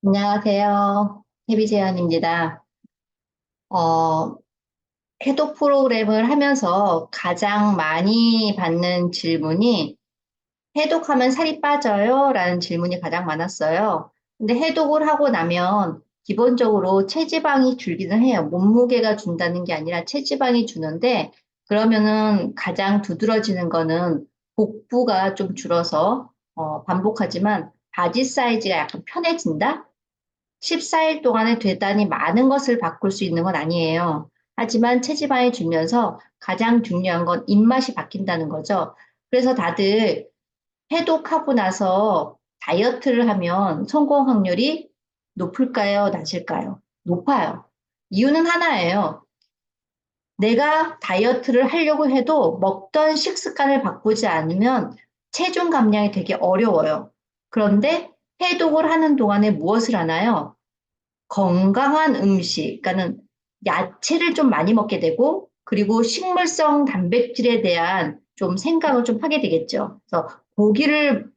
안녕하세요. 해비재현입니다. 어, 해독 프로그램을 하면서 가장 많이 받는 질문이 해독하면 살이 빠져요? 라는 질문이 가장 많았어요. 근데 해독을 하고 나면 기본적으로 체지방이 줄기는 해요. 몸무게가 준다는 게 아니라 체지방이 주는데 그러면은 가장 두드러지는 거는 복부가 좀 줄어서 반복하지만 바지 사이즈가 약간 편해진다? 14일 동안에 대단히 많은 것을 바꿀 수 있는 건 아니에요. 하지만 체지방이 줄면서 가장 중요한 건 입맛이 바뀐다는 거죠. 그래서 다들 해독하고 나서 다이어트를 하면 성공 확률이 높을까요? 낮을까요? 높아요. 이유는 하나예요. 내가 다이어트를 하려고 해도 먹던 식습관을 바꾸지 않으면 체중 감량이 되게 어려워요. 그런데 해독을 하는 동안에 무엇을 하나요? 건강한 음식, 그러니까는 야채를 좀 많이 먹게 되고, 그리고 식물성 단백질에 대한 좀 생각을 좀 하게 되겠죠. 그래서 고기를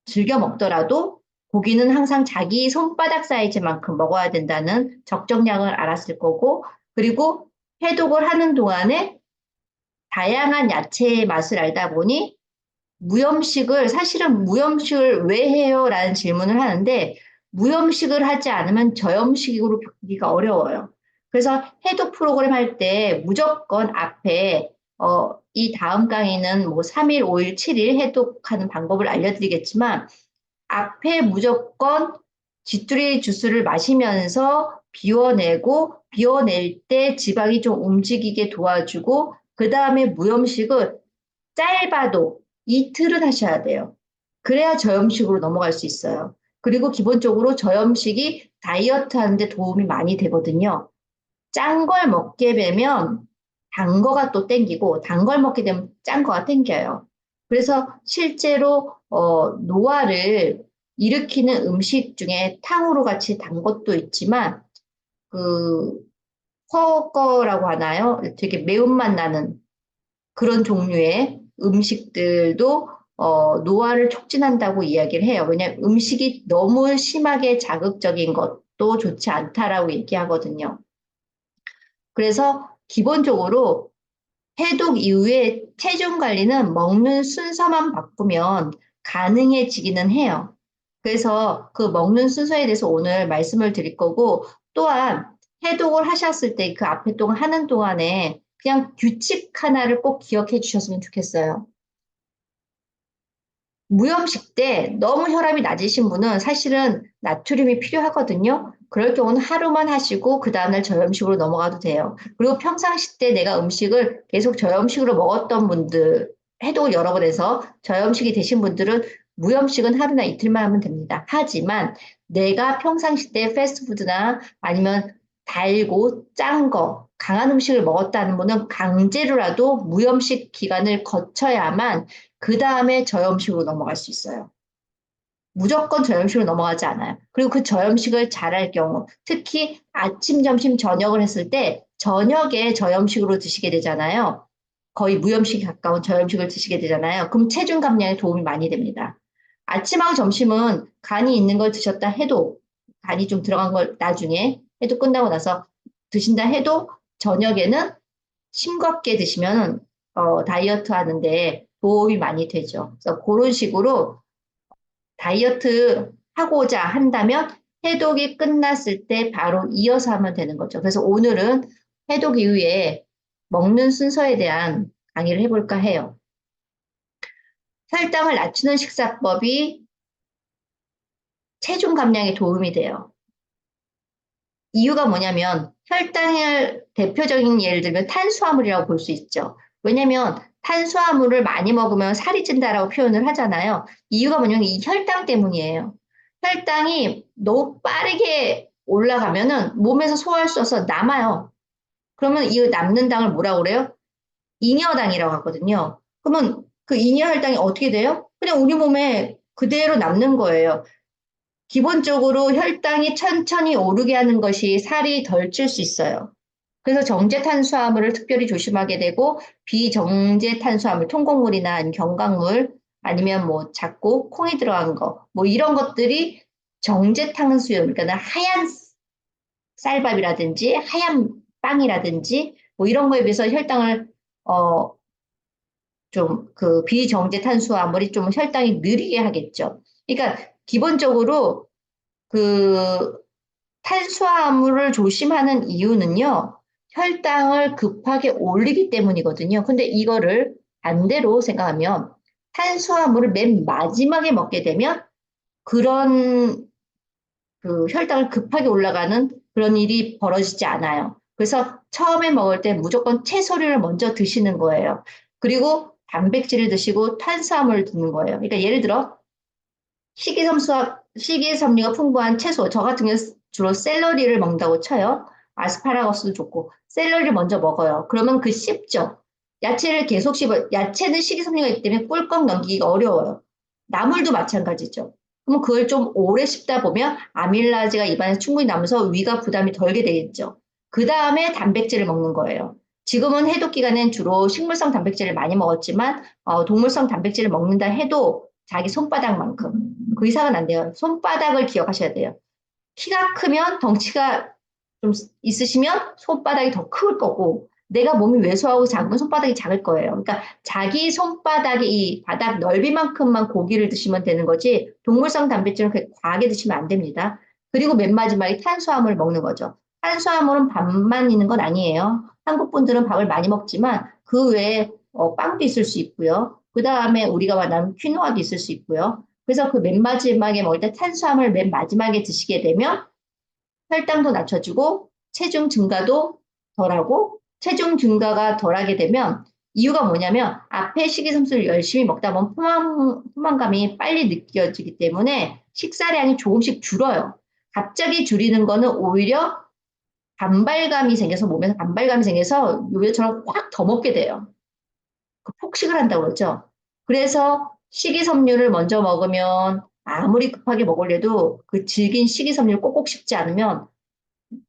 즐겨 먹더라도 고기는 항상 자기 손바닥 사이즈만큼 먹어야 된다는 적정량을 알았을 거고, 그리고 해독을 하는 동안에 다양한 야채의 맛을 알다 보니 사실은 무염식을 왜 해요? 라는 질문을 하는데, 무염식을 하지 않으면 저염식으로 바꾸기가 어려워요. 그래서 해독 프로그램 할 때 무조건 앞에, 이 다음 강의는 뭐 3일, 5일, 7일 해독하는 방법을 알려드리겠지만, 앞에 무조건 쥐뚜리 주스를 마시면서 비워낼 때 지방이 좀 움직이게 도와주고, 그 다음에 무염식을 짧아도 이틀은 하셔야 돼요. 그래야 저염식으로 넘어갈 수 있어요. 그리고 기본적으로 저염식이 다이어트 하는데 도움이 많이 되거든요. 짠 걸 먹게 되면 단 거가 또 땡기고, 단 걸 먹게 되면 짠 거가 땡겨요. 그래서 실제로 노화를 일으키는 음식 중에 탕후루 같이 단 것도 있지만 그 퍼거라고 하나요? 되게 매운맛 나는 그런 종류의 음식들도 노화를 촉진한다고 이야기를 해요. 왜냐하면 음식이 너무 심하게 자극적인 것도 좋지 않다라고 얘기하거든요. 그래서 기본적으로 해독 이후에 체중 관리는 먹는 순서만 바꾸면 가능해지기는 해요. 그래서 그 먹는 순서에 대해서 오늘 말씀을 드릴 거고, 또한 해독을 하셨을 때 그 앞에 동안 하는 동안에 그냥 규칙 하나를 꼭 기억해 주셨으면 좋겠어요. 무염식 때 너무 혈압이 낮으신 분은 사실은 나트륨이 필요하거든요. 그럴 경우는 하루만 하시고 그 다음날 저염식으로 넘어가도 돼요. 그리고 평상시 때 내가 음식을 계속 저염식으로 먹었던 분들, 해독을 여러 번 해서 저염식이 되신 분들은 무염식은 하루나 이틀만 하면 됩니다. 하지만 내가 평상시 때 패스트푸드나 아니면 달고 짠 거, 강한 음식을 먹었다는 분은 강제로라도 무염식 기간을 거쳐야만 그 다음에 저염식으로 넘어갈 수 있어요. 무조건 저염식으로 넘어가지 않아요. 그리고 그 저염식을 잘할 경우, 특히 아침, 점심, 저녁을 했을 때 저녁에 저염식으로 드시게 되잖아요. 거의 무염식에 가까운 저염식을 드시게 되잖아요. 그럼 체중 감량에 도움이 많이 됩니다. 아침하고 점심은 간이 있는 걸 드셨다 해도, 간이 좀 들어간 걸 나중에 해도 끝나고 나서 드신다 해도 저녁에는 싱겁게 드시면 다이어트 하는데 도움이 많이 되죠. 그래서 그런 식으로 다이어트 하고자 한다면 해독이 끝났을 때 바로 이어서 하면 되는 거죠. 그래서 오늘은 해독 이후에 먹는 순서에 대한 강의를 해볼까 해요. 혈당을 낮추는 식사법이 체중 감량에 도움이 돼요. 이유가 뭐냐면 혈당을 대표적인 예를 들면 탄수화물이라고 볼 수 있죠. 왜냐하면 탄수화물을 많이 먹으면 살이 찐다라고 표현을 하잖아요. 이유가 뭐냐면 이 혈당 때문이에요. 혈당이 너무 빠르게 올라가면은 몸에서 소화할 수 없어서 남아요. 그러면 이 남는 당을 뭐라고 그래요? 잉여당이라고 하거든요. 그러면 그 잉여 혈당이 어떻게 돼요? 그냥 우리 몸에 그대로 남는 거예요. 기본적으로 혈당이 천천히 오르게 하는 것이 살이 덜 찔 수 있어요. 그래서 정제 탄수화물을 특별히 조심하게 되고 비정제 탄수화물, 통곡물이나 아니면 견강물 아니면 뭐 작고 콩이 들어간 거, 뭐 이런 것들이 정제 탕수육, 그러니까 하얀 쌀밥이라든지 하얀 빵이라든지 뭐 이런 거에 비해서 혈당을 어, 좀 그 비정제 탄수화물이 좀 혈당이 느리게 하겠죠. 그러니까 기본적으로 그 탄수화물을 조심하는 이유는요, 혈당을 급하게 올리기 때문이거든요. 근데 이거를 반대로 생각하면 탄수화물을 맨 마지막에 먹게 되면 그런 그 혈당을 급하게 올라가는 그런 일이 벌어지지 않아요. 그래서 처음에 먹을 때 무조건 채소를 먼저 드시는 거예요. 그리고 단백질을 드시고 탄수화물을 드는 거예요. 그러니까 예를 들어 식이섬유가 풍부한 채소, 저 같은 경우 주로 샐러리를 먹는다고 쳐요. 아스파라거스도 좋고 샐러리를 먼저 먹어요. 그러면 그 씹죠. 야채를 계속 씹어. 야채는 식이섬유가 있기 때문에 꿀꺽 넘기기가 어려워요. 나물도 마찬가지죠. 그럼 그걸 좀 오래 씹다 보면 아밀라제가 입안에 충분히 남아서 위가 부담이 덜게 되겠죠. 그 다음에 단백질을 먹는 거예요. 지금은 해독 기간엔 주로 식물성 단백질을 많이 먹었지만 동물성 단백질을 먹는다 해도 자기 손바닥만큼 그 이상은 안 돼요. 손바닥을 기억하셔야 돼요. 키가 크면 덩치가 좀 있으시면 손바닥이 더 클 거고 내가 몸이 왜소하고 작으면 손바닥이 작을 거예요. 그러니까 자기 손바닥의 이 바닥 넓이만큼만 고기를 드시면 되는 거지 동물성 단백질은 그렇게 과하게 드시면 안 됩니다. 그리고 맨 마지막에 탄수화물을 먹는 거죠. 탄수화물은 밥만 있는 건 아니에요. 한국 분들은 밥을 많이 먹지만 그 외에 빵도 있을 수 있고요. 그 다음에 우리가 말하는 퀴노아도 있을 수 있고요. 그래서 그 맨 마지막에 먹을 때 탄수화물 맨 마지막에 드시게 되면 혈당도 낮춰지고 체중 증가도 덜하고 체중 증가가 덜하게 되면 이유가 뭐냐면 앞에 식이섬유를 열심히 먹다 보면 포만감이 빨리 느껴지기 때문에 식사량이 조금씩 줄어요. 갑자기 줄이는 거는 오히려 반발감이 생겨서 몸에서 반발감이 생겨서 요즘처럼 확 더 먹게 돼요. 그 폭식을 한다고 그러죠. 그래서 식이섬유를 먼저 먹으면 아무리 급하게 먹으려도 그 질긴 식이섬유를 꼭꼭 씹지 않으면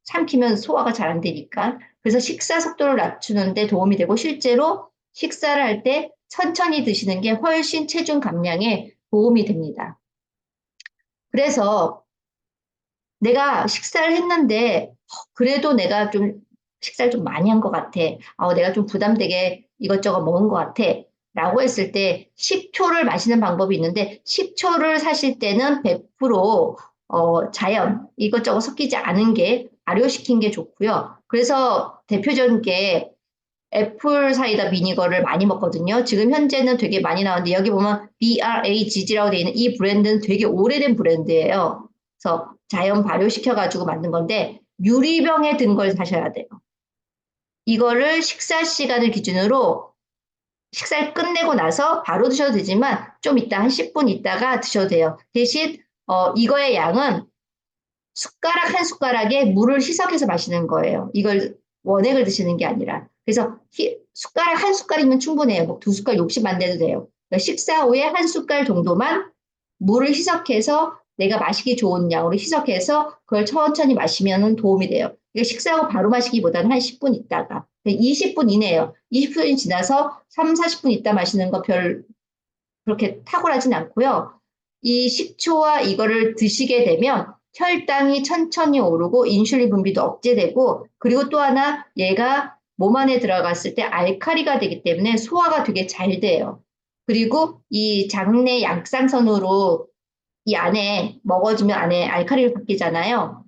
삼키면 소화가 잘 안 되니까. 그래서 식사 속도를 낮추는데 도움이 되고 실제로 식사를 할 때 천천히 드시는 게 훨씬 체중 감량에 도움이 됩니다. 그래서 내가 식사를 했는데 그래도 내가 좀 식사를 좀 많이 한 것 같아. 내가 좀 부담되게 이것저것 먹은 것 같아. 라고 했을 때 식초를 마시는 방법이 있는데 식초를 사실 때는 100% 자연 이것저것 섞이지 않은 게 발효시킨 게 좋고요. 그래서 대표적인 게 애플 사이다 비니거를 많이 먹거든요. 지금 현재는 되게 많이 나오는데 여기 보면 BRAGG라고 되어 있는 이 브랜드는 되게 오래된 브랜드예요. 그래서 자연 발효시켜가지고 만든 건데 유리병에 든 걸 사셔야 돼요. 이거를 식사 시간을 기준으로 식사를 끝내고 나서 바로 드셔도 되지만 좀 이따 한 10분 있다가 드셔도 돼요. 대신 이거의 양은 숟가락 한 숟가락에 물을 희석해서 마시는 거예요. 이걸 원액을 드시는 게 아니라. 그래서 숟가락 한 숟갈이면 충분해요. 뭐 두 숟갈 욕심 안 내도 돼요. 그러니까 식사 후에 한 숟갈 정도만 물을 희석해서 내가 마시기 좋은 양으로 희석해서 그걸 천천히 마시면 도움이 돼요. 그러니까 식사 후 바로 마시기보다는 한 10분 있다가 20분 이내예요. 20분이 지나서 3, 40분 있다 마시는 거 별 그렇게 탁월하진 않고요. 이 식초와 이거를 드시게 되면 혈당이 천천히 오르고 인슐린 분비도 억제되고 그리고 또 하나 얘가 몸 안에 들어갔을 때 알칼리가 되기 때문에 소화가 되게 잘 돼요. 그리고 이 장내 양쌍선으로 이 안에 먹어주면 안에 알칼리를 바뀌잖아요.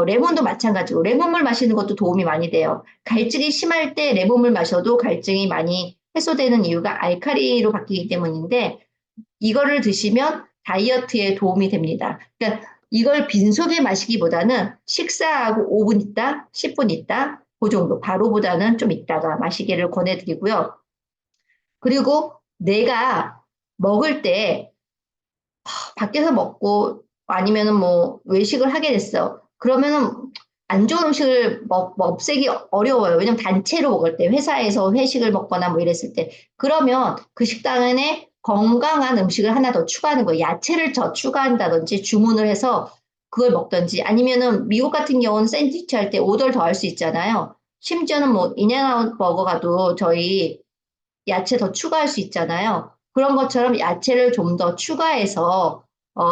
레몬도 마찬가지고 레몬물 마시는 것도 도움이 많이 돼요. 갈증이 심할 때 레몬물 마셔도 갈증이 많이 해소되는 이유가 알칼리로 바뀌기 때문인데 이거를 드시면 다이어트에 도움이 됩니다. 그러니까 이걸 빈속에 마시기보다는 식사하고 5분 있다, 10분 있다, 그 정도 바로보다는 좀 있다가 마시기를 권해드리고요. 그리고 내가 먹을 때 밖에서 먹고 아니면은 뭐 외식을 하게 됐어. 그러면은 안 좋은 음식을 없애기 어려워요. 왜냐면 단체로 먹을 때 회사에서 회식을 먹거나 뭐 이랬을 때 그러면 그 식당에 건강한 음식을 하나 더 추가하는 거예요. 야채를 더 추가한다든지 주문을 해서 그걸 먹든지 아니면은 미국 같은 경우는 샌드위치 할 때 오더를 더 할 수 있잖아요. 심지어는 뭐 인앤아웃 버거 가도 저희 야채 더 추가할 수 있잖아요. 그런 것처럼 야채를 좀 더 추가해서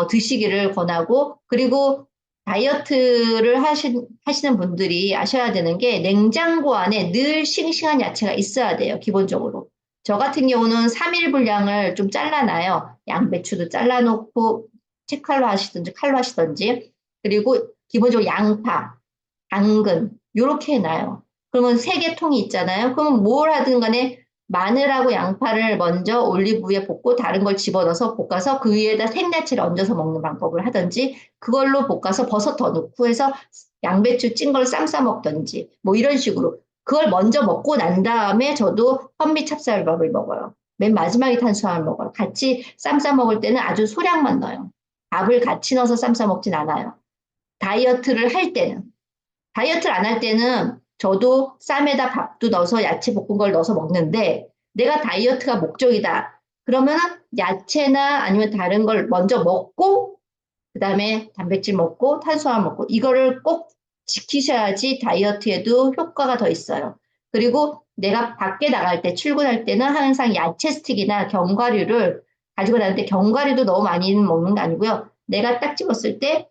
드시기를 권하고, 그리고 다이어트를 하시는 분들이 아셔야 되는 게 냉장고 안에 늘 싱싱한 야채가 있어야 돼요, 기본적으로. 저 같은 경우는 3일 분량을 좀 잘라놔요. 양배추도 잘라놓고 채칼로 하시든지 칼로 하시든지. 그리고 기본적으로 양파, 당근, 요렇게 해놔요. 그러면 세 개 통이 있잖아요. 그러면 뭘 하든 간에 마늘하고 양파를 먼저 올리브유에 볶고 다른 걸 집어넣어서 볶아서 그 위에다 생야채를 얹어서 먹는 방법을 하든지 그걸로 볶아서 버섯 더 넣고 해서 양배추 찐 걸 쌈 싸 먹든지 뭐 이런 식으로 그걸 먼저 먹고 난 다음에 저도 현미 찹쌀밥을 먹어요. 맨 마지막에 탄수화물 먹어요. 같이 쌈 싸 먹을 때는 아주 소량만 넣어요. 밥을 같이 넣어서 쌈 싸 먹진 않아요. 다이어트를 할 때는. 다이어트를 안 할 때는 저도 쌈에다 밥도 넣어서 야채 볶은 걸 넣어서 먹는데 내가 다이어트가 목적이다. 그러면 야채나 아니면 다른 걸 먼저 먹고 그다음에 단백질 먹고 탄수화물 먹고 이거를 꼭 지키셔야지 다이어트에도 효과가 더 있어요. 그리고 내가 밖에 나갈 때 출근할 때는 항상 야채 스틱이나 견과류를 가지고 다니는데 견과류도 너무 많이 먹는 거 아니고요. 내가 딱 집었을 때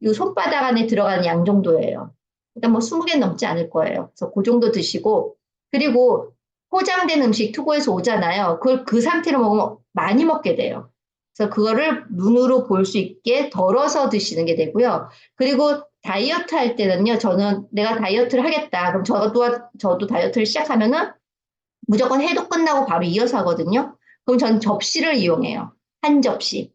이 손바닥 안에 들어가는 양 정도예요. 일단 뭐 20개 넘지 않을 거예요. 그래서 그 정도 드시고 그리고 포장된 음식 투고에서 오잖아요. 그걸 그 상태로 먹으면 많이 먹게 돼요. 그래서 그거를 눈으로 볼 수 있게 덜어서 드시는 게 되고요. 그리고 다이어트 할 때는요. 저는 내가 다이어트를 하겠다. 그럼 저도 다이어트를 시작하면은 무조건 해도 끝나고 바로 이어서 하거든요. 그럼 저는 접시를 이용해요. 한 접시.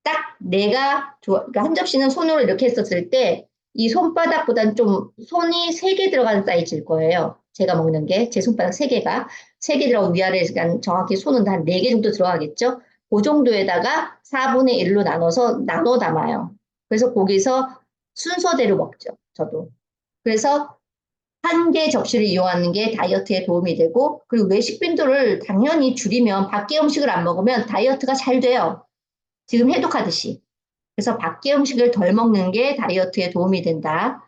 딱 내가 그러니까 한 접시는 손으로 이렇게 했었을 때 이 손바닥보다는 좀 손이 3개 들어가는 사이즈일 거예요. 제가 먹는 게 제 손바닥 3개가 3개 들어가고 위아래 그러니까 정확히 손은 한 4개 정도 들어가겠죠. 그 정도에다가 4분의 1로 나눠서 나눠 담아요. 그래서 거기서 순서대로 먹죠. 저도. 그래서 한 개 접시를 이용하는 게 다이어트에 도움이 되고 그리고 외식 빈도를 당연히 줄이면 밖에 음식을 안 먹으면 다이어트가 잘 돼요. 지금 해독하듯이. 그래서 밖에 음식을 덜 먹는 게 다이어트에 도움이 된다.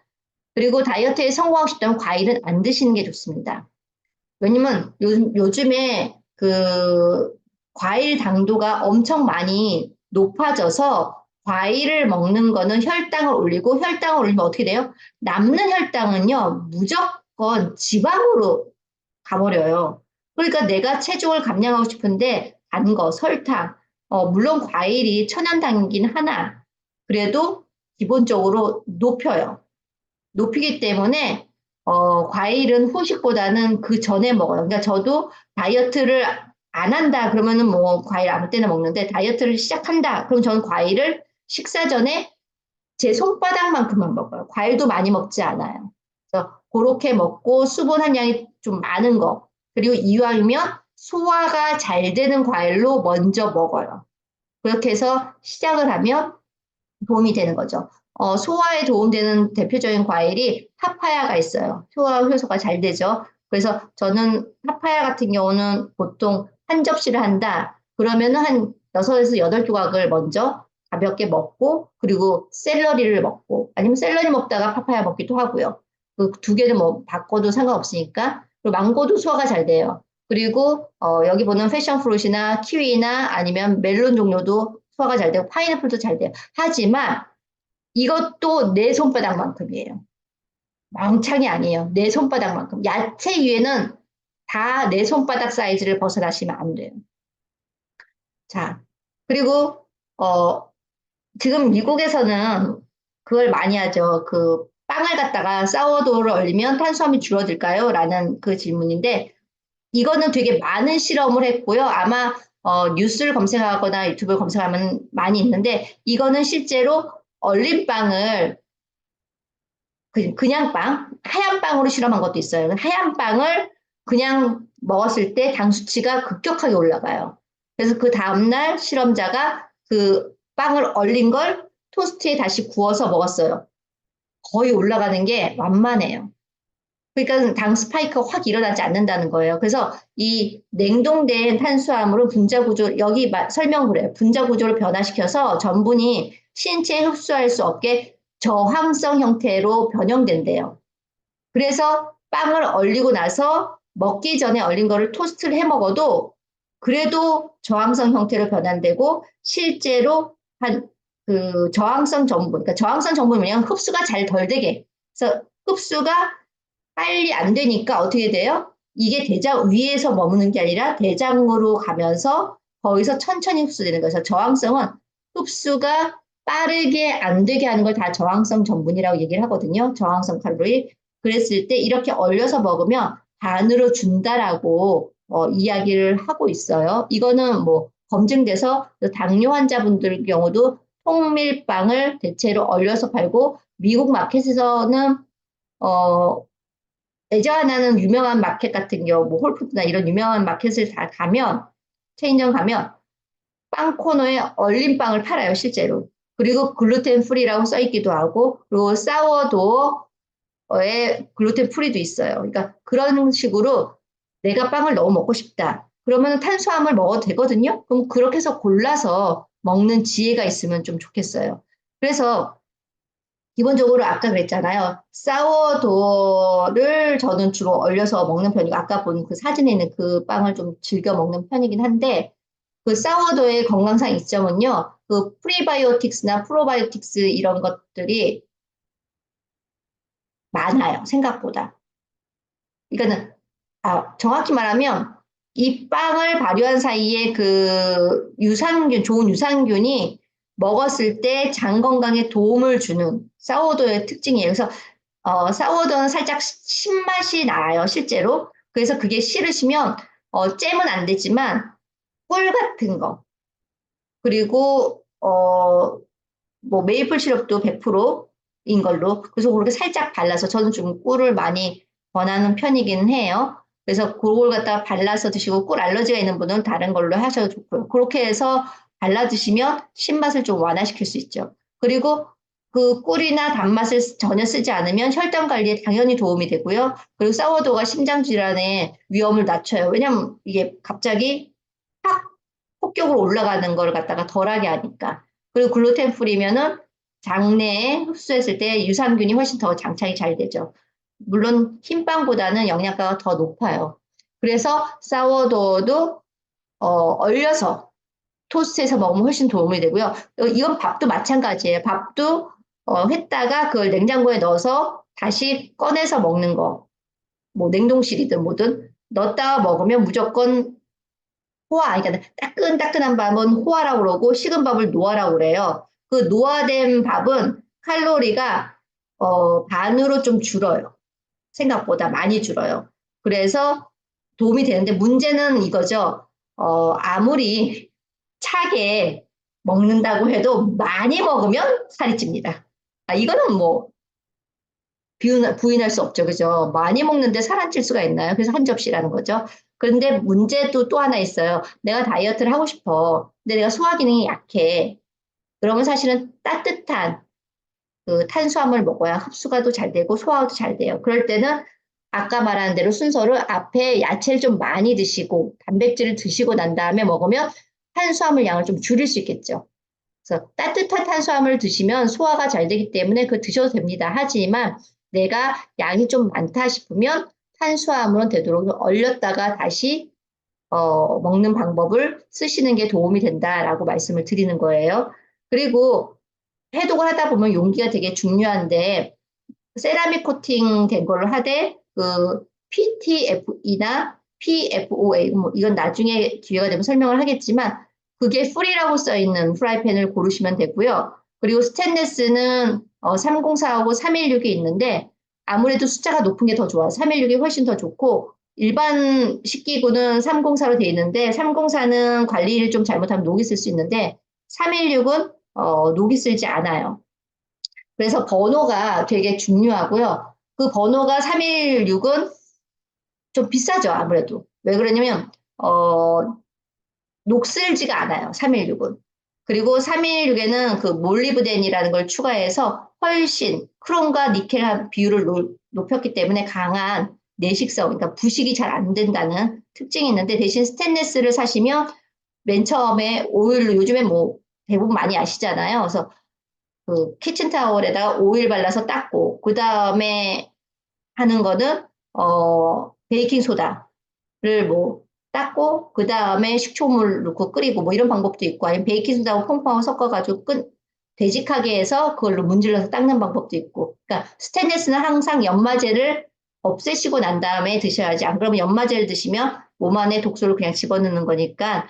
그리고 다이어트에 성공하고 싶다면 과일은 안 드시는 게 좋습니다. 왜냐면 요즘에 그 과일 당도가 엄청 많이 높아져서 과일을 먹는 거는 혈당을 올리고 혈당을 올리면 어떻게 돼요? 남는 혈당은요, 무조건 지방으로 가버려요. 그러니까 내가 체중을 감량하고 싶은데 단 거, 설탕, 물론 과일이 천연당이긴 하나 그래도 기본적으로 높여요. 높이기 때문에 과일은 후식보다는 그 전에 먹어요. 그러니까 저도 다이어트를 안 한다 그러면은 뭐 과일 아무 때나 먹는데 다이어트를 시작한다 그럼 저는 과일을 식사 전에 제 손바닥만큼만 먹어요. 과일도 많이 먹지 않아요. 그래서 그렇게 먹고 수분 함량이 좀 많은 거 그리고 이왕이면 소화가 잘 되는 과일로 먼저 먹어요. 그렇게 해서 시작을 하면 도움이 되는 거죠. 소화에 도움되는 대표적인 과일이 파파야가 있어요. 소화 효소가 잘 되죠. 그래서 저는 파파야 같은 경우는 보통 한 접시를 한다. 그러면은 한 6에서 8조각을 먼저 가볍게 먹고 그리고 샐러리를 먹고 아니면 샐러리 먹다가 파파야 먹기도 하고요. 그 두 개는 뭐 바꿔도 상관없으니까. 그리고 망고도 소화가 잘 돼요. 그리고 여기 보는 패션 프루트나 키위나 아니면 멜론 종류도 소화가 잘 되고 파인애플도 잘 돼요. 하지만 이것도 내 손바닥만큼이에요. 멍청이 아니에요. 내 손바닥만큼. 야채 위에는 다 내 손바닥 사이즈를 벗어나시면 안 돼요. 자, 그리고 어, 지금 미국에서는 그걸 많이 하죠. 그 빵을 갖다가 사워도우를 얼리면 탄수화물이 줄어들까요? 라는 그 질문인데 이거는 되게 많은 실험을 했고요. 아마 뉴스를 검색하거나 유튜브를 검색하면 많이 있는데 이거는 실제로 얼린 빵을 그냥 빵, 하얀 빵으로 실험한 것도 있어요. 하얀 빵을 그냥 먹었을 때 당 수치가 급격하게 올라가요. 그래서 그 다음날 실험자가 그 빵을 얼린 걸 토스트에 다시 구워서 먹었어요. 거의 올라가는 게 완만해요. 그러니까 당 스파이크가 확 일어나지 않는다는 거예요. 그래서 이 냉동된 탄수화물은 분자 구조, 여기 설명을 해요. 분자 구조를 변화시켜서 전분이 신체에 흡수할 수 없게 저항성 형태로 변형된대요. 그래서 빵을 얼리고 나서 먹기 전에 얼린 거를 토스트를 해 먹어도 그래도 저항성 형태로 변환되고 실제로 한 그 저항성 전분, 그러니까 저항성 전분은 뭐냐면 흡수가 잘 덜 되게. 그래서 흡수가 빨리 안 되니까 어떻게 돼요? 이게 대장 위에서 머무는 게 아니라 대장으로 가면서 거기서 천천히 흡수되는 거예요. 그래서 저항성은 흡수가 빠르게 안 되게 하는 걸 다 저항성 전분이라고 얘기를 하거든요. 저항성 칼로리. 그랬을 때 이렇게 얼려서 먹으면 반으로 준다라고 이야기를 하고 있어요. 이거는 뭐 검증돼서 당뇨 환자분들 경우도 통밀빵을 대체로 얼려서 팔고 미국 마켓에서는 어, 애자하나는 유명한 마켓 같은 경우, 뭐 홀푸드나 이런 유명한 마켓을 다 가면, 체인점 가면 빵 코너에 얼린 빵을 팔아요, 실제로. 그리고 글루텐 프리라고 써 있기도 하고, 그리고 사워도어에 글루텐 프리도 있어요. 그러니까 그런 식으로 내가 빵을 너무 먹고 싶다. 그러면 탄수화물 먹어도 되거든요. 그럼 그렇게 해서 골라서 먹는 지혜가 있으면 좀 좋겠어요. 그래서 기본적으로 아까 그랬잖아요. 사워도어를 저는 주로 얼려서 먹는 편이고, 아까 본 그 사진에 있는 그 빵을 좀 즐겨 먹는 편이긴 한데, 그 사워도어의 건강상 이점은요, 그 프리바이오틱스나 프로바이오틱스 이런 것들이 많아요, 생각보다. 그러니까는, 정확히 말하면, 이 빵을 발효한 사이에 그 유산균, 좋은 유산균이 먹었을 때 장 건강에 도움을 주는 사워도어의 특징이에요. 그래서 사워도우는 살짝 신맛이 나요, 실제로. 그래서 그게 싫으시면, 잼은 안 되지만, 꿀 같은 거. 그리고, 뭐, 메이플 시럽도 100%인 걸로. 그래서 그렇게 살짝 발라서, 저는 좀 꿀을 많이 권하는 편이긴 해요. 그래서 그걸 갖다가 발라서 드시고, 꿀 알러지가 있는 분은 다른 걸로 하셔도 좋고요. 그렇게 해서 발라 드시면 신맛을 좀 완화시킬 수 있죠. 그리고 그 꿀이나 단맛을 전혀 쓰지 않으면 혈당 관리에 당연히 도움이 되고요. 그리고 사워도우가 심장 질환의 위험을 낮춰요. 왜냐면 이게 갑자기 확 폭격으로 올라가는 걸 갖다가 덜하게 하니까. 그리고 글루텐 프리면은 장내에 흡수했을 때 유산균이 훨씬 더 장착이 잘 되죠. 물론 흰빵보다는 영양가가 더 높아요. 그래서 사워도우도 얼려서 토스트해서 먹으면 훨씬 도움이 되고요. 이건 밥도 마찬가지예요. 밥도 했다가 그걸 냉장고에 넣어서 다시 꺼내서 먹는 거. 뭐 냉동실이든 뭐든 넣었다가 먹으면 무조건 호화, 그러니까 따끈따끈한 밥은 호화라고 그러고 식은 밥을 노화라고 그래요. 그 노화된 밥은 칼로리가 반으로 좀 줄어요. 생각보다 많이 줄어요. 그래서 도움이 되는데 문제는 이거죠. 아무리 차게 먹는다고 해도 많이 먹으면 살이 찝니다. 이거는 뭐 부인할 수 없죠. 그죠? 많이 먹는데 살 안 찔 수가 있나요? 그래서 한 접시라는 거죠. 그런데 문제도 또 하나 있어요. 내가 다이어트를 하고 싶어. 근데 내가 소화 기능이 약해. 그러면 사실은 따뜻한 그 탄수화물 먹어야 흡수가 도 잘 되고 소화도 잘 돼요. 그럴 때는 아까 말한 대로 순서를 앞에 야채를 좀 많이 드시고 단백질을 드시고 난 다음에 먹으면 탄수화물 양을 좀 줄일 수 있겠죠. 그래서 따뜻한 탄수화물 드시면 소화가 잘 되기 때문에 그 드셔도 됩니다. 하지만 내가 양이 좀 많다 싶으면 탄수화물은 되도록 얼렸다가 다시 먹는 방법을 쓰시는 게 도움이 된다라고 말씀을 드리는 거예요. 그리고 해독을 하다 보면 용기가 되게 중요한데 세라믹 코팅 된 걸로 하되 그 PTFE나 PFOA 뭐 이건 나중에 기회가 되면 설명을 하겠지만 그게 풀이라고 써 있는 프라이팬을 고르시면 되고요. 그리고 스테인레스는 304하고 316이 있는데 아무래도 숫자가 높은 게 더 좋아요. 316이 훨씬 더 좋고 일반 식기구는 304로 되어 있는데 304는 관리를 좀 잘못하면 녹이 쓸 수 있는데 316은 녹이 쓸지 않아요. 그래서 번호가 되게 중요하고요. 그 번호가 316은 좀 비싸죠, 아무래도. 왜 그러냐면, 녹슬지가 않아요, 316은. 그리고 316에는 그 몰리브덴이라는 걸 추가해서 훨씬 크롬과 니켈 비율을 높였기 때문에 강한 내식성, 그러니까 부식이 잘 안 된다는 특징이 있는데 대신 스테인레스를 사시면 맨 처음에 오일로 요즘에 뭐 대부분 많이 아시잖아요. 그래서 그 키친타올에다가 오일 발라서 닦고 그 다음에 하는 거는 베이킹 소다를 뭐 닦고 그 다음에 식초물 넣고 끓이고 뭐 이런 방법도 있고 아니면 베이킹 소다하고 콩팥하고 섞어가지고 되직하게 해서 그걸로 문질러서 닦는 방법도 있고. 그러니까 스테인리스는 항상 연마제를 없애시고 난 다음에 드셔야지. 안 그러면 연마제를 드시면 몸 안에 독소를 그냥 집어넣는 거니까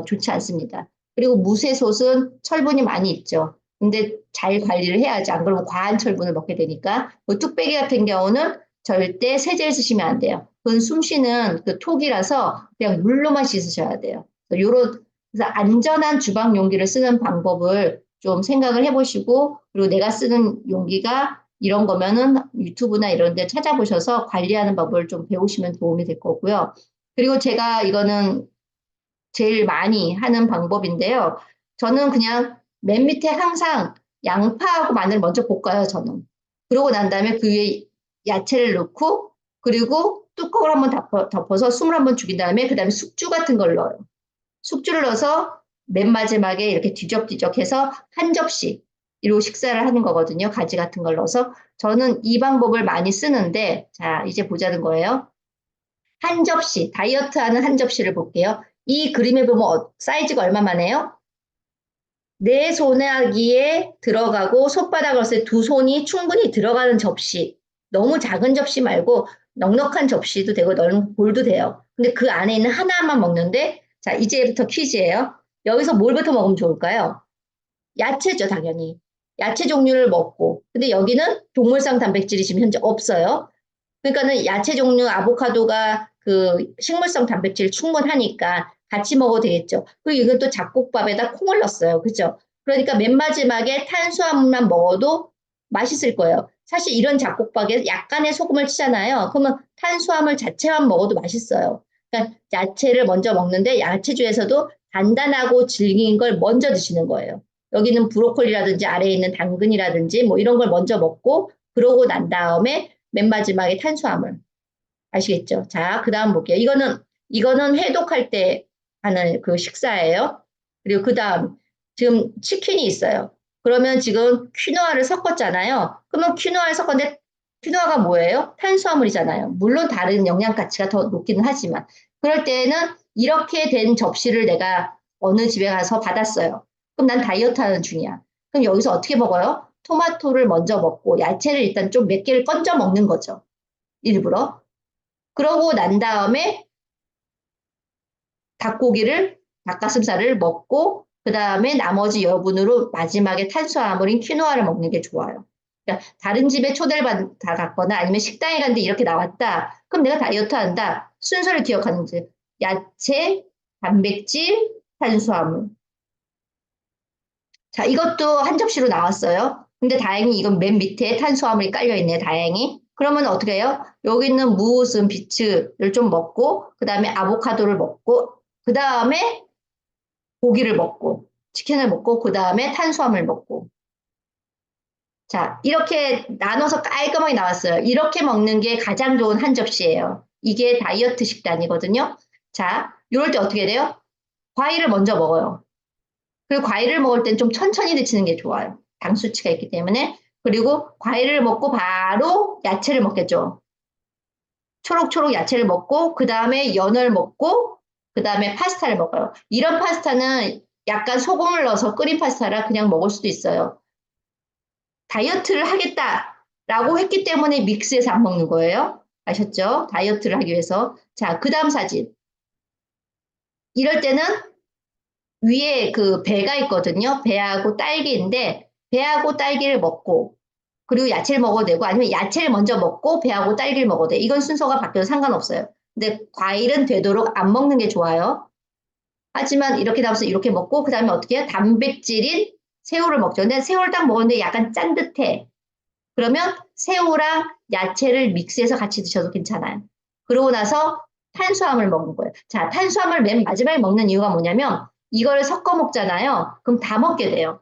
좋지 않습니다. 그리고 무쇠솥은 철분이 많이 있죠. 근데 잘 관리를 해야지. 안 그러면 과한 철분을 먹게 되니까. 뭐 뚝배기 같은 경우는 절대 세제를 쓰시면 안 돼요. 그건 숨 쉬는 그 톡이라서 그냥 물로만 씻으셔야 돼요. 요런, 그래서 안전한 주방 용기를 쓰는 방법을 좀 생각을 해보시고, 그리고 내가 쓰는 용기가 이런 거면은 유튜브나 이런 데 찾아보셔서 관리하는 법을 좀 배우시면 도움이 될 거고요. 그리고 제가 이거는 제일 많이 하는 방법인데요. 저는 그냥 맨 밑에 항상 양파하고 마늘 먼저 볶아요, 저는. 그러고 난 다음에 그 위에 야채를 넣고, 그리고 뚜껑을 한번 덮어서 숨을 한번 죽인 다음에, 그 다음에 숙주 같은 걸 넣어요. 숙주를 넣어서 맨 마지막에 이렇게 뒤적뒤적 해서 한 접시로 식사를 하는 거거든요. 가지 같은 걸 넣어서. 저는 이 방법을 많이 쓰는데, 자, 이제 보자는 거예요. 한 접시, 다이어트 하는 한 접시를 볼게요. 이 그림에 보면 사이즈가 얼마만 해요? 내 손아귀에 들어가고 손바닥으로서 두 손이 충분히 들어가는 접시. 너무 작은 접시 말고 넉넉한 접시도 되고 넓은 볼도 돼요. 근데 그 안에 있는 하나만 먹는데, 자, 이제부터 퀴즈예요. 여기서 뭘부터 먹으면 좋을까요? 야채죠, 당연히. 야채 종류를 먹고. 근데 여기는 동물성 단백질이 지금 현재 없어요. 그러니까는 야채 종류 아보카도가 그 식물성 단백질 충분하니까 같이 먹어도 되겠죠. 그리고 이건 또 잡곡밥에다 콩을 넣었어요. 그죠? 그러니까 맨 마지막에 탄수화물만 먹어도 맛있을 거예요. 사실 이런 잡곡밥에 약간의 소금을 치잖아요. 그러면 탄수화물 자체만 먹어도 맛있어요. 그러니까 야채를 먼저 먹는데 야채 중에서도 단단하고 질긴 걸 먼저 드시는 거예요. 여기는 브로콜리라든지 아래에 있는 당근이라든지 뭐 이런 걸 먼저 먹고 그러고 난 다음에 맨 마지막에 탄수화물. 아시겠죠? 자, 그 다음 볼게요. 이거는 해독할 때 하는 그 식사예요. 그리고 그 다음, 지금 치킨이 있어요. 그러면 지금 퀴노아를 섞었잖아요. 그러면 퀴노아를 섞었는데, 퀴노아가 뭐예요? 탄수화물이잖아요. 물론 다른 영양 가치가 더 높기는 하지만. 그럴 때는 이렇게 된 접시를 내가 어느 집에 가서 받았어요. 그럼 난 다이어트 하는 중이야. 그럼 여기서 어떻게 먹어요? 토마토를 먼저 먹고 야채를 일단 좀 몇 개를 건져 먹는 거죠. 일부러. 그러고 난 다음에 닭가슴살을 먹고 그 다음에 나머지 여분으로 마지막에 탄수화물인 퀴노아를 먹는 게 좋아요. 그러니까 다른 집에 초대를 받아 갔거나 아니면 식당에 갔는데 이렇게 나왔다. 그럼 내가 다이어트 한다. 순서를 기억하는지. 야채, 단백질, 탄수화물. 자, 이것도 한 접시로 나왔어요. 근데 다행히 이건 맨 밑에 탄수화물이 깔려 있네, 다행히. 그러면 어떻게 해요? 여기 있는 무슨 비츠를 좀 먹고, 그 다음에 아보카도를 먹고, 그 다음에 고기를 먹고, 치킨을 먹고, 그 다음에 탄수화물 먹고. 자, 이렇게 나눠서 깔끔하게 나왔어요. 이렇게 먹는 게 가장 좋은 한 접시예요. 이게 다이어트 식단이거든요. 자, 이럴 때 어떻게 돼요? 과일을 먼저 먹어요. 그리고 과일을 먹을 땐 좀 천천히 드시는 게 좋아요. 당 수치가 있기 때문에. 그리고 과일을 먹고 바로 야채를 먹겠죠. 초록초록 야채를 먹고 그 다음에 연을 먹고 그 다음에 파스타를 먹어요. 이런 파스타는 약간 소금을 넣어서 끓인 파스타라 그냥 먹을 수도 있어요. 다이어트를 하겠다라고 했기 때문에 믹스해서 안 먹는 거예요. 아셨죠? 다이어트를 하기 위해서. 자, 그 다음 사진. 이럴 때는 위에 그 배가 있거든요. 배하고 딸기인데 배하고 딸기를 먹고 그리고 야채를 먹어도 되고 아니면 야채를 먼저 먹고 배하고 딸기를 먹어도 돼. 이건 순서가 바뀌어도 상관없어요. 근데 과일은 되도록 안 먹는 게 좋아요. 하지만 이렇게 나와서 이렇게 먹고 그다음에 어떻게 해요? 단백질인 새우를 먹죠. 근데 새우를 딱 먹었는데 약간 짠듯해. 그러면 새우랑 야채를 믹스해서 같이 드셔도 괜찮아요. 그러고 나서 탄수화물 먹는 거예요. 자, 탄수화물 맨 마지막에 먹는 이유가 뭐냐면 이걸 섞어 먹잖아요. 그럼 다 먹게 돼요.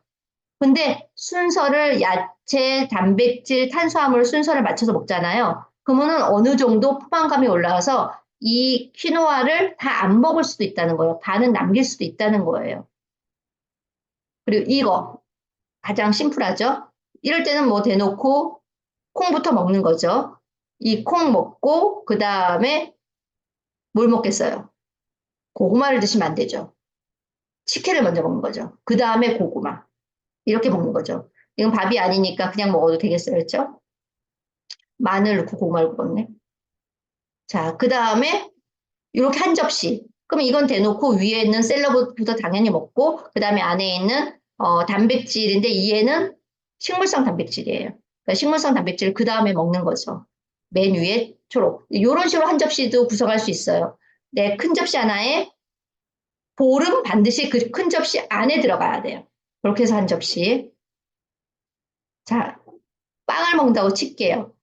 근데 순서를 야채, 단백질, 탄수화물 순서를 맞춰서 먹잖아요. 그러면은 어느 정도 포만감이 올라와서 이 퀴노아를 다 안 먹을 수도 있다는 거예요. 반은 남길 수도 있다는 거예요. 그리고 이거 가장 심플하죠? 이럴 때는 뭐 대놓고 콩부터 먹는 거죠. 이 콩 먹고 그 다음에 뭘 먹겠어요? 고구마를 드시면 안 되죠. 치킨을 먼저 먹는 거죠. 그 다음에 고구마. 이렇게 먹는 거죠. 이건 밥이 아니니까 그냥 먹어도 되겠어요. 그렇죠? 마늘 넣고 고구마 넣고 먹네. 자, 그 다음에 이렇게 한 접시. 그럼 이건 대놓고 위에 있는 샐러드부터 당연히 먹고, 그 다음에 안에 있는 단백질인데 이에는 식물성 단백질이에요. 그러니까 식물성 단백질을 그 다음에 먹는 거죠. 맨 위에 초록. 이런 식으로 한 접시도 구성할 수 있어요. 네, 큰 접시 하나에 볼은 반드시 그 큰 접시 안에 들어가야 돼요. 그렇게 해서 한 접시. 자, 빵을 먹는다고 칠게요.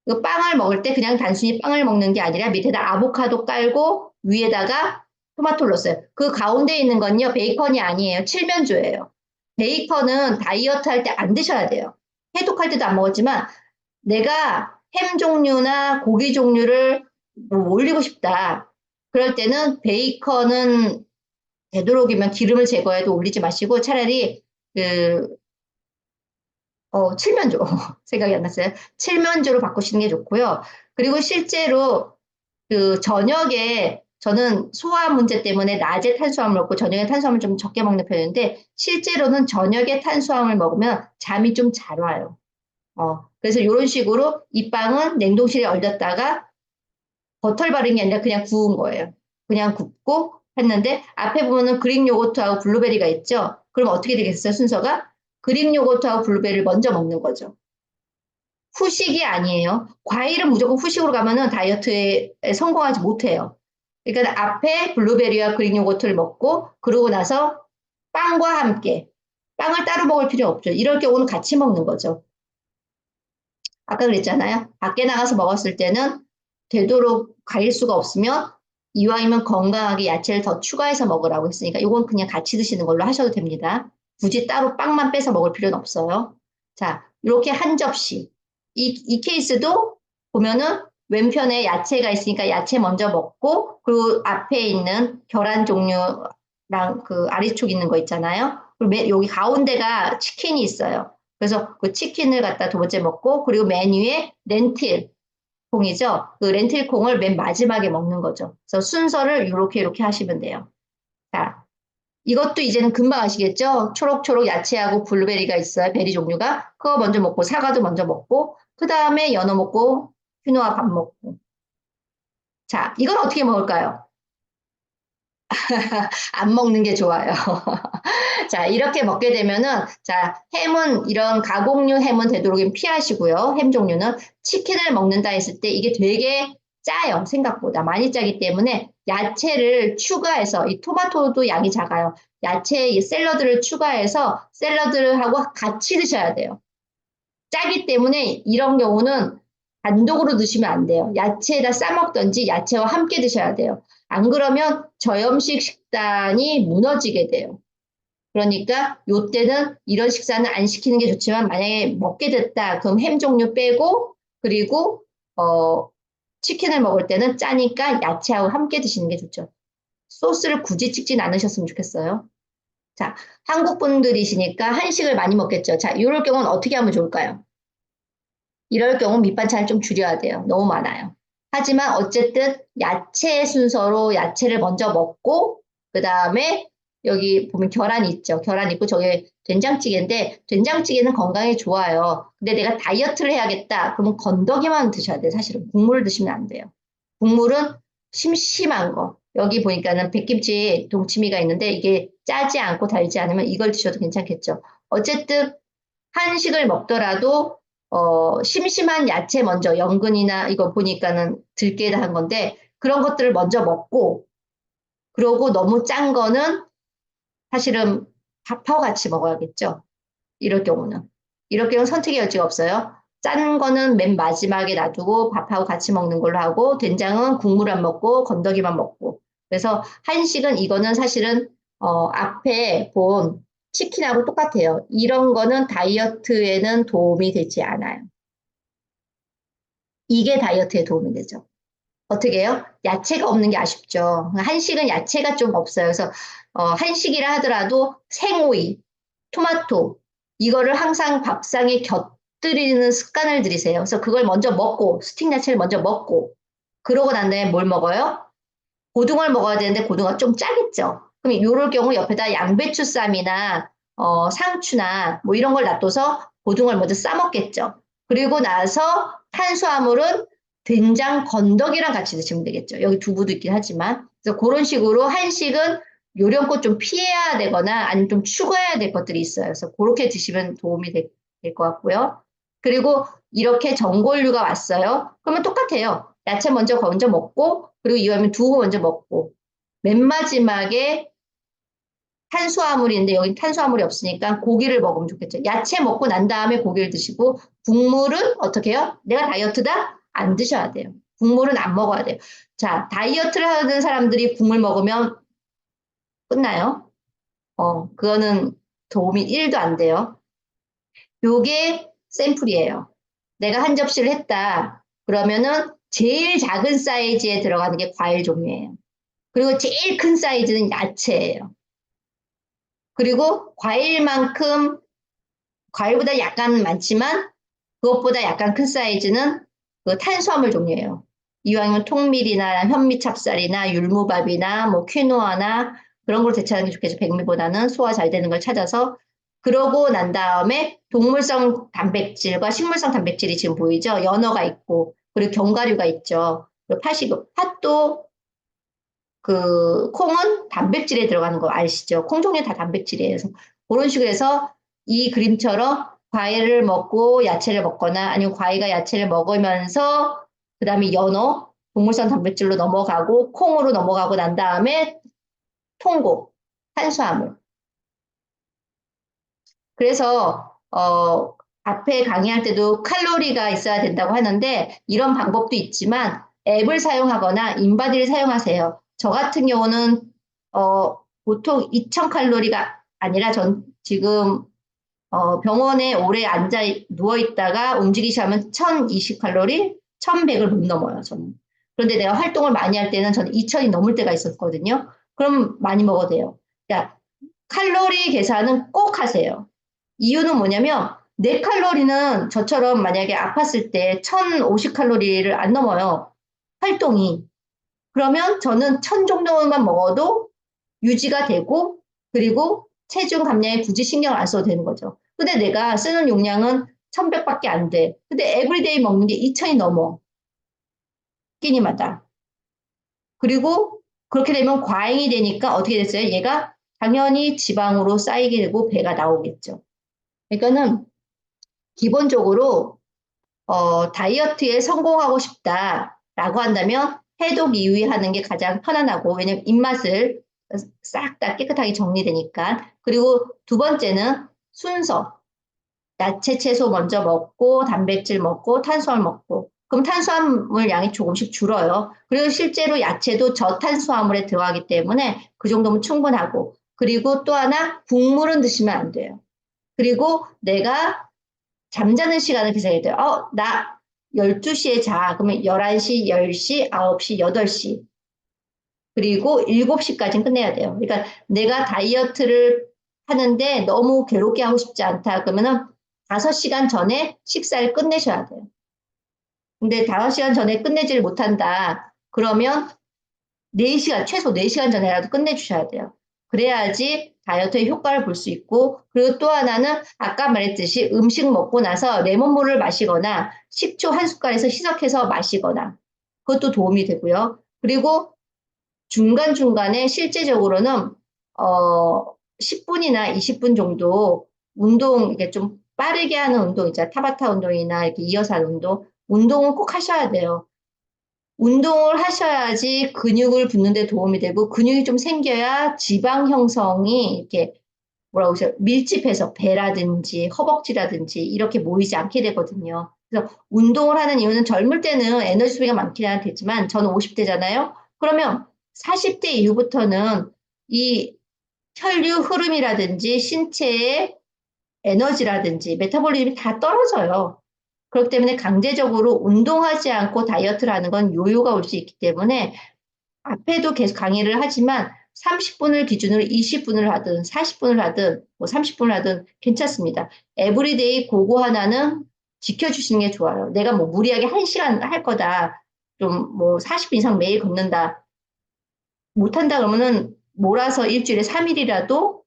그 빵을 먹을 때 그냥 단순히 빵을 먹는 게 아니라 밑에다 아보카도 깔고 위에다가 토마토를 넣었어요. 그 가운데 있는 건요, 베이컨이 아니에요. 칠면조예요. 베이컨은 다이어트 할 때 안 드셔야 돼요. 해독할 때도 안 먹었지만 내가 햄 종류나 고기 종류를 뭐 올리고 싶다. 그럴 때는 베이컨은 되도록이면 기름을 제거해도 올리지 마시고 차라리 그 칠면조 생각이 안 났어요. 칠면조로 바꾸시는 게 좋고요. 그리고 실제로 그 저녁에 저는 소화 문제 때문에 낮에 탄수화물 먹고 저녁에 탄수화물 좀 적게 먹는 편인데 실제로는 저녁에 탄수화물 먹으면 잠이 좀 잘 와요. 그래서 이런 식으로 이 빵은 냉동실에 얼렸다가 버터를 바른 게 아니라 그냥 구운 거예요. 그냥 굽고 했는데 앞에 보면은 그릭 요거트하고 블루베리가 있죠. 그럼 어떻게 되겠어요, 순서가? 그릭 요거트하고 블루베리를 먼저 먹는 거죠. 후식이 아니에요. 과일은 무조건 후식으로 가면은 다이어트에 성공하지 못해요. 그러니까 앞에 블루베리와 그릭 요거트를 먹고 그러고 나서 빵과 함께 빵을 따로 먹을 필요 없죠. 이럴 경우는 같이 먹는 거죠. 아까 그랬잖아요. 밖에 나가서 먹었을 때는 되도록 가릴 수가 없으면 이왕이면 건강하게 야채를 더 추가해서 먹으라고 했으니까 이건 그냥 같이 드시는 걸로 하셔도 됩니다. 굳이 따로 빵만 빼서 먹을 필요는 없어요. 자, 이렇게 한 접시. 이 케이스도 보면은 왼편에 야채가 있으니까 야채 먼저 먹고 그리고 앞에 있는 계란 종류랑 그 아래쪽 있는 거 있잖아요. 그리고 여기 가운데가 치킨이 있어요. 그래서 그 치킨을 갖다 두 번째 먹고 그리고 맨 위에 렌틸 콩이죠. 그 렌틸 콩을 맨 마지막에 먹는 거죠. 그래서 순서를 이렇게 하시면 돼요. 자, 이것도 이제는 금방 아시겠죠? 초록초록 야채하고 블루베리가 있어요. 베리 종류가. 그거 먼저 먹고 사과도 먼저 먹고 그 다음에 연어 먹고 퀴노아 밥 먹고. 자, 이건 어떻게 먹을까요? 안 먹는 게 좋아요. 자, 이렇게 먹게 되면은, 자, 햄은, 이런 가공류 햄은 되도록이면 피하시고요. 햄 종류는 치킨을 먹는다 했을 때 이게 되게 짜요. 생각보다. 많이 짜기 때문에 야채를 추가해서, 이 토마토도 양이 작아요. 야채, 이 샐러드를 추가해서 샐러드를 하고 같이 드셔야 돼요. 짜기 때문에 이런 경우는 단독으로 드시면 안 돼요. 야채에다 싸먹든지 야채와 함께 드셔야 돼요. 안 그러면 저염식 식단이 무너지게 돼요. 그러니까 요때는 이런 식사는 안 시키는 게 좋지만 만약에 먹게 됐다. 그럼 햄 종류 빼고 그리고 치킨을 먹을 때는 짜니까 야채하고 함께 드시는 게 좋죠. 소스를 굳이 찍진 않으셨으면 좋겠어요. 자, 한국 분들이시니까 한식을 많이 먹겠죠. 자, 이럴 경우는 어떻게 하면 좋을까요? 이럴 경우 밑반찬을 좀 줄여야 돼요. 너무 많아요. 하지만 어쨌든 야채 순서로 야채를 먼저 먹고 그 다음에 여기 보면 계란 있죠. 계란 있고 저게 된장찌개인데 된장찌개는 건강에 좋아요. 근데 내가 다이어트를 해야겠다. 그러면 건더기만 드셔야 돼요. 사실은 국물을 드시면 안 돼요. 국물은 심심한 거. 여기 보니까는 백김치 동치미가 있는데 이게 짜지 않고 달지 않으면 이걸 드셔도 괜찮겠죠. 어쨌든 한식을 먹더라도 심심한 야채 먼저 연근이나 이거 보니까는 들깨다 한 건데 그런 것들을 먼저 먹고 그러고 너무 짠 거는 사실은 밥하고 같이 먹어야겠죠. 이럴 경우는. 이럴 경우는 선택의 여지가 없어요. 짠 거는 맨 마지막에 놔두고 밥하고 같이 먹는 걸로 하고 된장은 국물 안 먹고 건더기만 먹고. 그래서 한식은 이거는 사실은 앞에 본 치킨하고 똑같아요. 이런 거는 다이어트에는 도움이 되지 않아요. 이게 다이어트에 도움이 되죠. 어떻게 해요? 야채가 없는 게 아쉽죠. 한식은 야채가 좀 없어요. 그래서 한식이라 하더라도 생오이, 토마토 이거를 항상 밥상에 곁들이는 습관을 들이세요. 그래서 그걸 먼저 먹고 스틱 야채를 먼저 먹고 그러고 난 다음에 뭘 먹어요? 고등어를 먹어야 되는데 고등어 좀 짜겠죠. 그럼 이럴 경우 옆에다 양배추 쌈이나 상추나 뭐 이런 걸 놔둬서 고등어를 먼저 싸먹겠죠. 그리고 나서 탄수화물은 된장 건더기랑 같이 드시면 되겠죠. 여기 두부도 있긴 하지만. 그래서 그런 식으로 한식은 요령껏 좀 피해야 되거나 아니면 좀 추가해야 될 것들이 있어요. 그래서 그렇게 드시면 도움이 될 것 같고요. 그리고 이렇게 전골류가 왔어요. 그러면 똑같아요. 야채 먼저 먹고, 그리고 이왕이면 두부 먼저 먹고, 맨 마지막에 탄수화물인데 여기 탄수화물이 없으니까 고기를 먹으면 좋겠죠. 야채 먹고 난 다음에 고기를 드시고 국물은 어떻게 해요? 내가 다이어트다? 안 드셔야 돼요. 국물은 안 먹어야 돼요. 자, 다이어트를 하는 사람들이 국물 먹으면 끝나요. 그거는 도움이 1도 안 돼요. 요게 샘플이에요. 내가 한 접시를 했다. 그러면은 제일 작은 사이즈에 들어가는 게 과일 종류예요. 그리고 제일 큰 사이즈는 야채예요. 그리고 과일보다 약간 많지만 그것보다 약간 큰 사이즈는 그 탄수화물 종류예요. 이왕이면 통밀이나 현미찹쌀이나 율무밥이나 뭐 퀴노아나 그런 걸 대체하는 게 좋겠죠. 백미보다는 소화 잘 되는 걸 찾아서 그러고 난 다음에 동물성 단백질과 식물성 단백질이 지금 보이죠. 연어가 있고 그리고 견과류가 있죠. 그리고 팥도 그 콩은 단백질에 들어가는 거 아시죠? 콩 종류 다 단백질이에요. 그래서 그런 식으로 해서 이 그림처럼 과일을 먹고 야채를 먹거나 아니면 과일과 야채를 먹으면서 그다음에 연어, 동물성 단백질로 넘어가고 콩으로 넘어가고 난 다음에 통곡, 탄수화물. 그래서 앞에 강의할 때도 칼로리가 있어야 된다고 하는데 이런 방법도 있지만 앱을 사용하거나 인바디를 사용하세요. 저 같은 경우는 보통 2000칼로리가 아니라 전 지금 병원에 오래 앉아 누워 있다가 움직이기 시작하면 1020칼로리, 1100을 못 넘어요, 저는. 그런데 내가 활동을 많이 할 때는 저는 2000이 넘을 때가 있었거든요. 그럼 많이 먹어도 돼요. 그러니까 칼로리 계산은 꼭 하세요. 이유는 뭐냐면 내 칼로리는 저처럼 만약에 아팠을 때 1050칼로리를 안 넘어요. 활동이. 그러면 저는 1000 정도만 먹어도 유지가 되고 그리고 체중 감량에 굳이 신경을 안 써도 되는 거죠. 근데 내가 쓰는 용량은 1100밖에 안 돼. 근데 에브리데이 먹는 게 2000이 넘어. 끼니마다. 그리고 그렇게 되면 과잉이 되니까 어떻게 됐어요? 얘가 당연히 지방으로 쌓이게 되고 배가 나오겠죠. 그러니까는 기본적으로 다이어트에 성공하고 싶다라고 한다면 해독 이후에 하는 게 가장 편안하고 왜냐면 입맛을 싹 다 깨끗하게 정리되니까. 그리고 두 번째는 순서. 야채, 채소 먼저 먹고 단백질 먹고 탄수화물 먹고 그럼 탄수화물 양이 조금씩 줄어요. 그리고 실제로 야채도 저탄수화물에 들어가기 때문에 그 정도면 충분하고 그리고 또 하나 국물은 드시면 안 돼요. 그리고 내가 잠자는 시간을 계산해야 돼요. 나 12시에 자. 그러면 11시, 10시, 9시, 8시. 그리고 7시까지는 끝내야 돼요. 그러니까 내가 다이어트를 하는데 너무 괴롭게 하고 싶지 않다. 그러면은 5시간 전에 식사를 끝내셔야 돼요. 근데 5시간 전에 끝내지를 못한다. 그러면 4시간, 최소 4시간 전에라도 끝내주셔야 돼요. 그래야지 다이어트의 효과를 볼 수 있고, 그리고 또 하나는 아까 말했듯이 음식 먹고 나서 레몬물을 마시거나 식초 한 숟갈에서 희석해서 마시거나 그것도 도움이 되고요. 그리고 중간중간에 실제적으로는 10분이나 20분 정도 운동, 이게 좀 빠르게 하는 운동 있잖아요. 타바타 운동이나 이렇게 이어서 하는 운동, 운동은 꼭 하셔야 돼요. 운동을 하셔야지 근육을 붙는 데 도움이 되고 근육이 좀 생겨야 지방 형성이 이렇게 뭐라고 하죠? 밀집해서 배라든지 허벅지라든지 이렇게 모이지 않게 되거든요. 그래서 운동을 하는 이유는 젊을 때는 에너지 소비가 많긴 되지만 저는 50대잖아요. 그러면 40대 이후부터는 이 혈류 흐름이라든지 신체의 에너지라든지 메타볼리즘이 다 떨어져요. 그렇기 때문에 강제적으로 운동하지 않고 다이어트를 하는 건 요요가 올 수 있기 때문에 앞에도 계속 강의를 하지만 30분을 기준으로 20분을 하든 40분을 하든 뭐 30분을 하든 괜찮습니다. 에브리데이 그거 하나는 지켜주시는 게 좋아요. 내가 뭐 무리하게 1시간 할 거다. 좀 뭐 40분 이상 매일 걷는다. 못한다 그러면은 몰아서 일주일에 3일이라도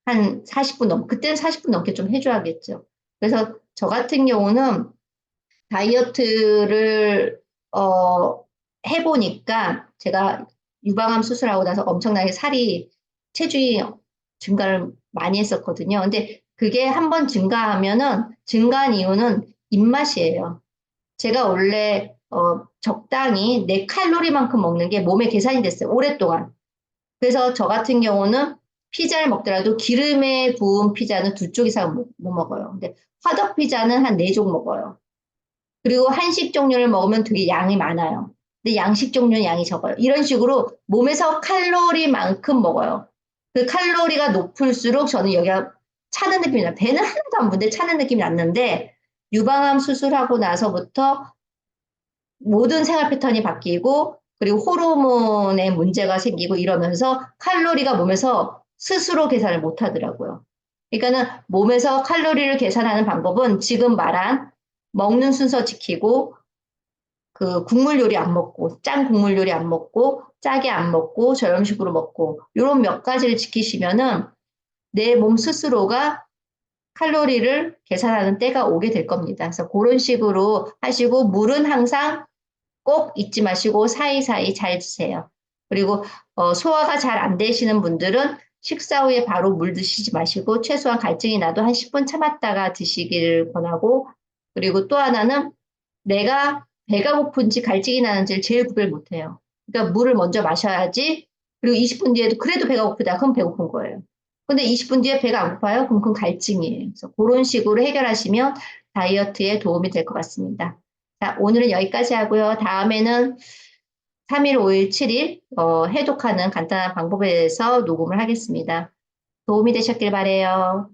한 40분 그때는 40분 넘게 좀 해줘야겠죠. 그래서 저 같은 경우는 다이어트를, 어, 해보니까 제가 유방암 수술하고 나서 엄청나게 체중이 증가를 많이 했었거든요. 근데 그게 한번 증가한 이유는 입맛이에요. 제가 원래, 적당히 내 칼로리만큼 먹는 게 몸에 계산이 됐어요. 오랫동안. 그래서 저 같은 경우는 피자를 먹더라도 기름에 구운 피자는 두 쪽 이상 못 먹어요. 근데 화덕 피자는 한 네 쪽 먹어요. 그리고 한식 종류를 먹으면 되게 양이 많아요. 근데 양식 종류는 양이 적어요. 이런 식으로 몸에서 칼로리만큼 먹어요. 그 칼로리가 높을수록 저는 여기가 차는 느낌이 나요. 배는 하나도 안 부른데 차는 느낌이 났는데 유방암 수술하고 나서부터 모든 생활 패턴이 바뀌고 그리고 호르몬에 문제가 생기고 이러면서 칼로리가 몸에서 스스로 계산을 못 하더라고요. 그러니까는 몸에서 칼로리를 계산하는 방법은 지금 말한 먹는 순서 지키고 그 국물 요리 안 먹고 짠 국물 요리 안 먹고 짜게 안 먹고 저염식으로 먹고 이런 몇 가지를 지키시면은 내 몸 스스로가 칼로리를 계산하는 때가 오게 될 겁니다. 그래서 그런 식으로 하시고 물은 항상 꼭 잊지 마시고 사이사이 잘 드세요. 그리고 소화가 잘 안 되시는 분들은 식사 후에 바로 물 드시지 마시고 최소한 갈증이 나도 한 10분 참았다가 드시기를 권하고 그리고 또 하나는 내가 배가 고픈지 갈증이 나는지를 제일 구별 못해요. 그러니까 물을 먼저 마셔야지 그리고 20분 뒤에도 그래도 배가 고프다. 그럼 배고픈 거예요. 근데 20분 뒤에 배가 안 고파요? 그럼 그건 갈증이에요. 그래서 그런 식으로 해결하시면 다이어트에 도움이 될 것 같습니다. 자, 오늘은 여기까지 하고요. 다음에는 3일, 5일, 7일 해독하는 간단한 방법에 대해서 녹음을 하겠습니다. 도움이 되셨길 바래요.